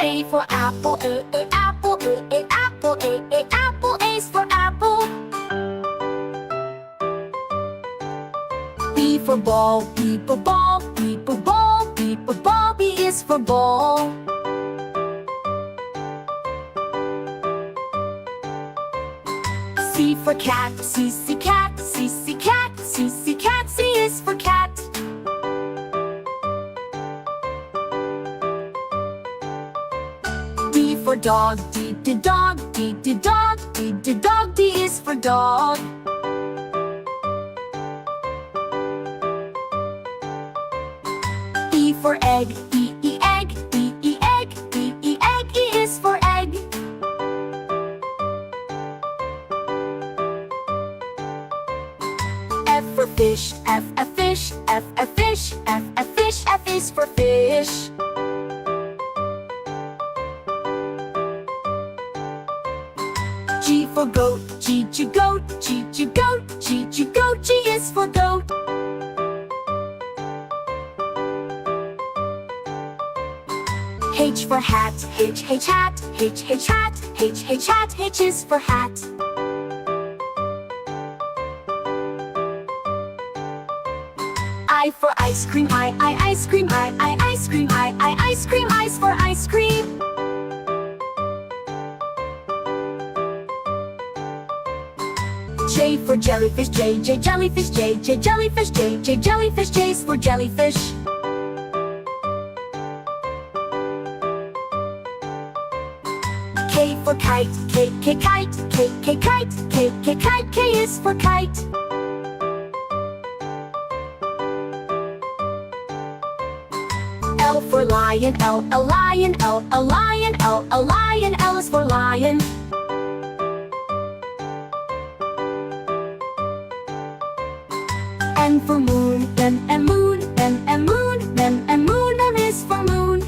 A for apple, apple, apple, apple, A's for apple. B for ball, B for ball, B for ball, B for ball, B is for ball. C for cat, C cat, C cat, C cat, C is for cat. D for dog, D dog, D dog, D dog, D is for dog. E for egg, E egg, E egg, E egg, E is for egg. F for fish, F fish, F fish, F fish, F is for fish. G for goat, G goat, G goat, G goat, G is for goat. H for hat, H hat, H hat, H hat, H is for hat. I for ice cream, I ice cream, I ice cream, I ice cream, I's for ice cream. J for jellyfish, J jellyfish, J jellyfish, J jellyfish, J's for jellyfish. K for kite, K kite, K kite, K kite, K is for kite. L for lion, L lion, L lion, L lion, L is for lion. N for moon, N moon, N moon, N moon, N is for moon.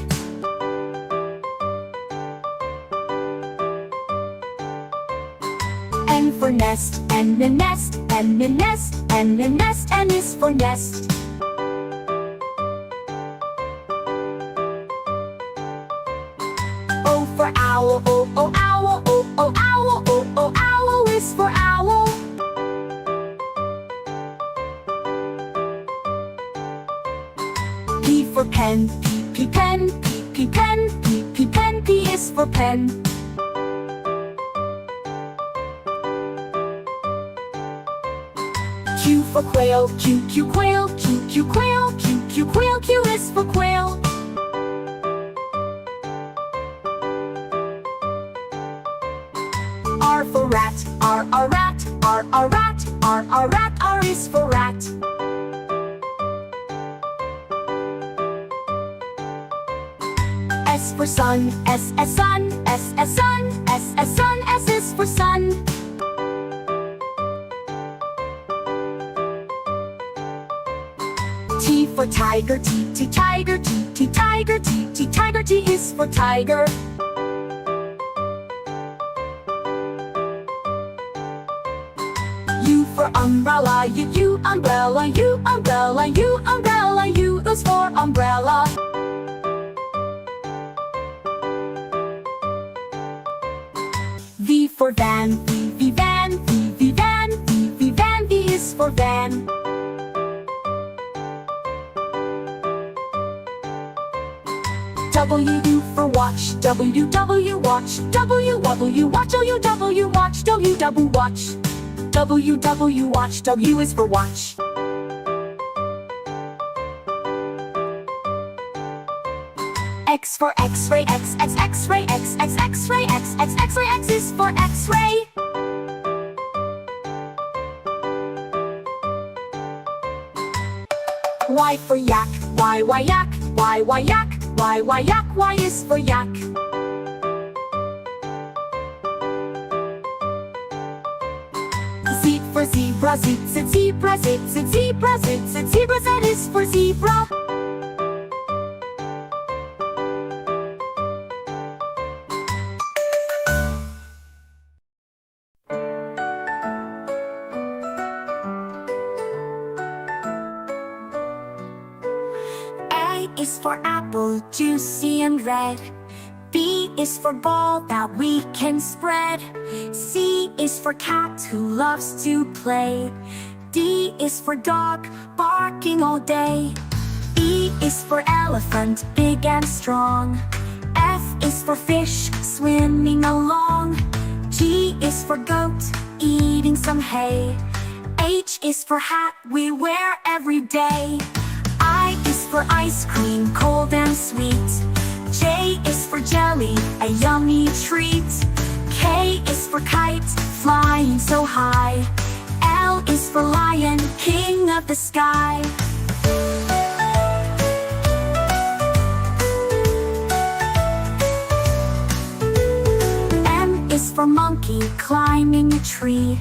N for nest, N nest, N nest, N nest, N is for nest. O for owl, O owl, O owl, O owl is for owl. P for pen, P pen, P pen, P pen, P is for pen. Q for quail, Q quail, Q quail, Q quail, Q is for quail. R for rat, R rat, R rat, R rat, R is for rat. S for sun, S sun, S sun, S sun, S is for sun. T for tiger, T tiger, T tiger, T tiger, T is for tiger. U for umbrella, U umbrella, U umbrella, U umbrella, U is for umbrella. V for van, V van, V van, V van, V is for van. W for watch, W watch, W watch, W watch, W watch. W watch, W is for watch. X for X-ray, X-ray, X-ray, X-ray, X is for X-ray. Y for yak, Y yak, Y yak, Y yak, Y is for yak. Z for zebra, Z zebra, Z zebra, Z zebra, Z is for zebra. A is for apple, juicy and red. B is for ball that we can spread. C is for cat who loves to play. D is for dog, barking all day. E is for elephant, big and strong. F is for fish, swimming along. G is for goat, eating some hay. H is for hat we wear every day. I is for ice cream, cold and sweet. J is for jelly, a yummy treat. K is for kite, flying so high. L is for lion, king of the sky. M is for monkey, climbing a tree.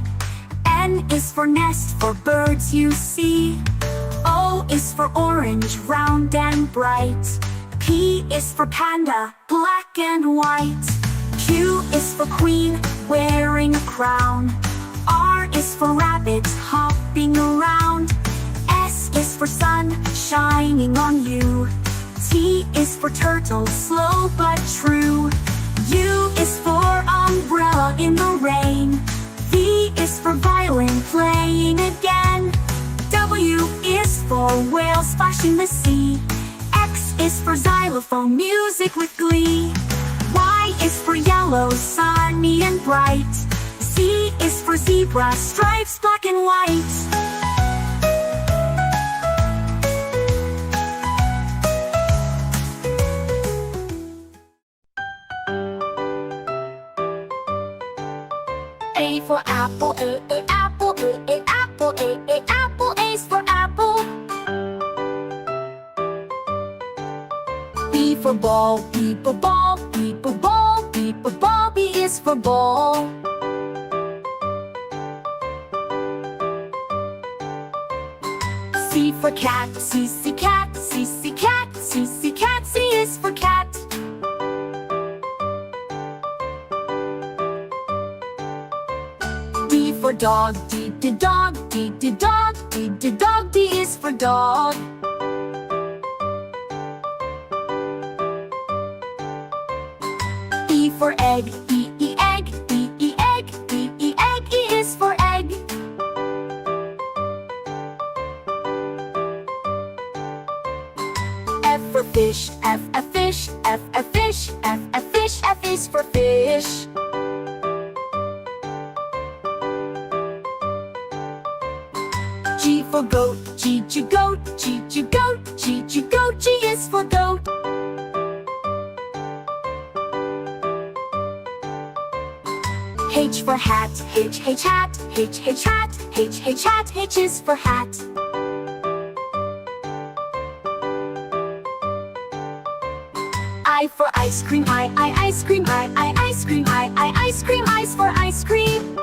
N is for nest, for birds you see. O is for orange, round and bright. P is for panda, black and white. Q is for queen, wearing a crown. R is for rabbit, hopping around. S is for sun, shining on you. T is for turtle, slow but true. U is for umbrella in the rain. V is for violin, playing again. W is for whale, splashing the sea. X is for xylophone, music with glee. Y is for yellow, sunny and bright. Z is for zebra, stripes black and white. A for apple, apple, apple, apple. A is for apple. B for ball, B for ball, B for ball, B for ball. B is for ball. C for cat, C, C cat, C, C cat, C, C cat. C is for cat. D for dog, D, D dog, D, D dog, D, D dog. D is for dog. E for egg, E, E egg, E, E egg, E, E egg. E is for egg. F for fish, F, F fish, F, F fish, F, F fish. F is for fish. G for goat, G, G goat, G, G goat, G, G goat. G is for goat. H for hat, H, H hat, H, H hat, H, H hat. H is for hat. I for ice cream, I, ice cream, I, ice cream, I, ice cream. I is for ice cream.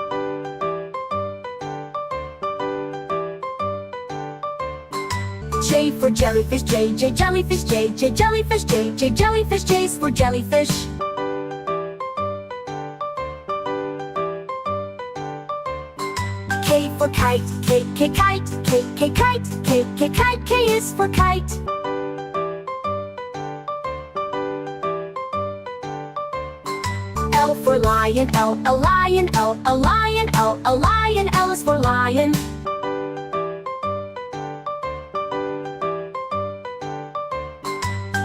J for jellyfish, J, J jellyfish, J, J jellyfish, J, J jellyfish. J is for jellyfish. K for kite, K, K kite, K, K kite, K, K kite. K is for kite. L for lion, L, a lion, L, a lion, L, a lion. L is for lion.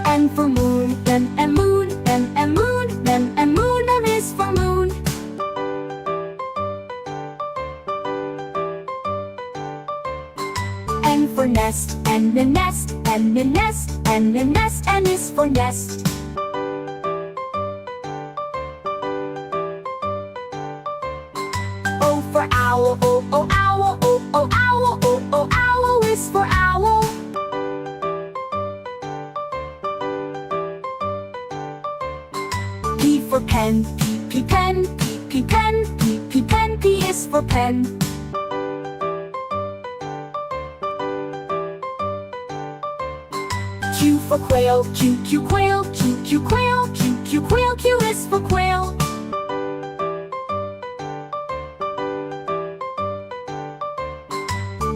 N for moon, N, and moon, N, and moon, N, and moon. M is for moon. N for nest, N, and nest, N, and nest, N, and nest. N is for nest. O for owl, O, O owl, O, O owl, O, O owl is for owl. P for pen, P, P pen, P, P pen, P, P pen. P is for pen. Q for quail, Q, Q quail, Q, Q quail, Q, Q quail. Q is for quail.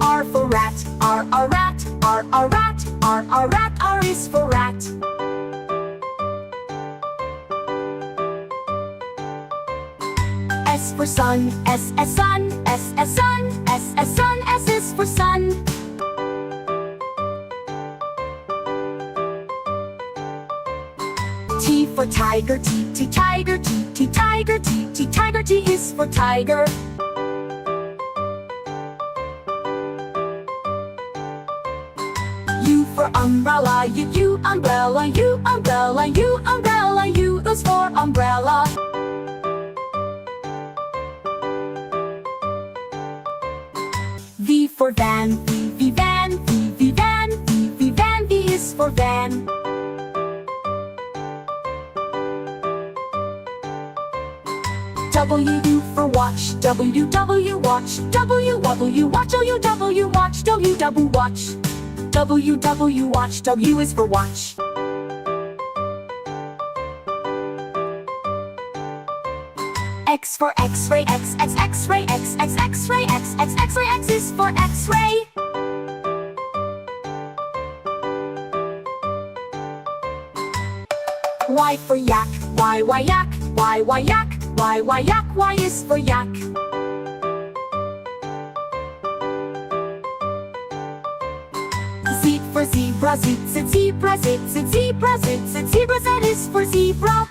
R for rat, R, a rat, R, a rat, R, a rat. R is for rat. for sun, sun, sun, sun, S is for sun. T for tiger, T tiger, T tiger, T tiger, T is for tiger. U for umbrella, U umbrella, U umbrella, U umbrella, U is for umbrella. V for van, V van, V van, V van, V is for van. W for watch, W watch, W watch, W watch, W watch. W watch, W is for watch. X for X-ray, X-ray, X-ray, X-ray, X is for X-ray. Y for yak, Y yak, Y yak, Y yak, Y is for yak. Z for zebra, Z zebra, Z zebra, Z zebra, Z is for zebra.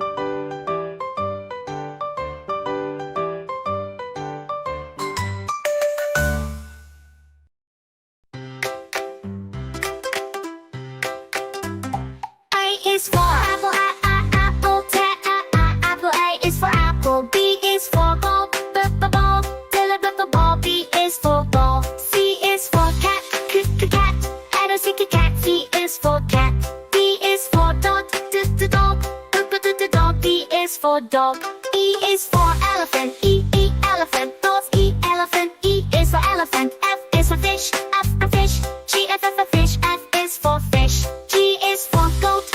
A is for apple, apple, apple. A is for apple. B is for ball, ball, ball. B is for ball. C is for cat, cat. Cat, C is for cat. D is for dog, dog, dog. D is for dog. E is for elephant, elephant. E elephant, E is for elephant. F is for fish, F for fish. G F for fish, F is for fish. G is for goat,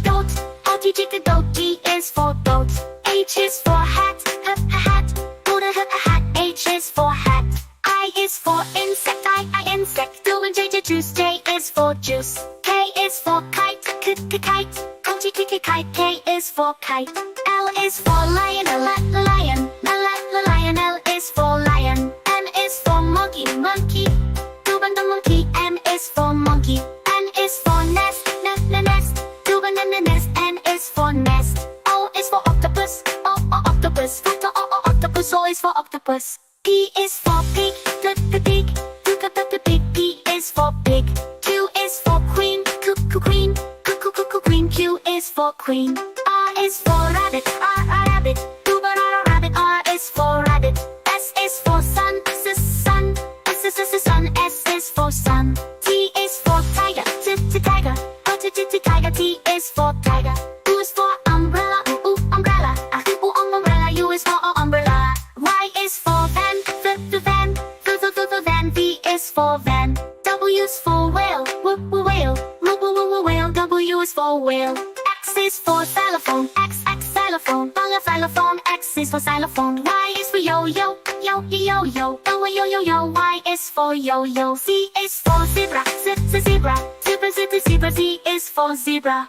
goat. O T G goat. G is for goat. H is for hat, hat. Go to hat. H is for hat. I is for insect, I insect. Doing J juice. J is for juice. K is for kite, kite. Kite. K is for kite. L is for lion, lion. Lion. L is for lion. M is for monkey, monkey. Doing the monkey. M is for monkey. N is for nest, nest. Doing the nest. N is for nest. O is for octopus, octopus. Octopus. O is for octopus. P is for pig, pig. Pig. P is for pig. Q is for queen, queen. Queen. Q is for queen. R is for rabbit, rabbit. Rabbit. R is for rabbit. S is for sun, sun. Sun. S is for sun. T is for tiger, tiger. Tiger. T is for tiger. U is for umbrella, umbrella. Umbrella. U is for umbrella. Y is for van, van. Van. V is for van. W is for whale, whale. Whale. W is for whale. X is for xylophone, X xylophone. Xylophone. X is for xylophone. Y is for yo-yo, yo-yo. Yo. Y is for yo-yo. Z is for zebra, zebra. Zebra. Z is for zebra.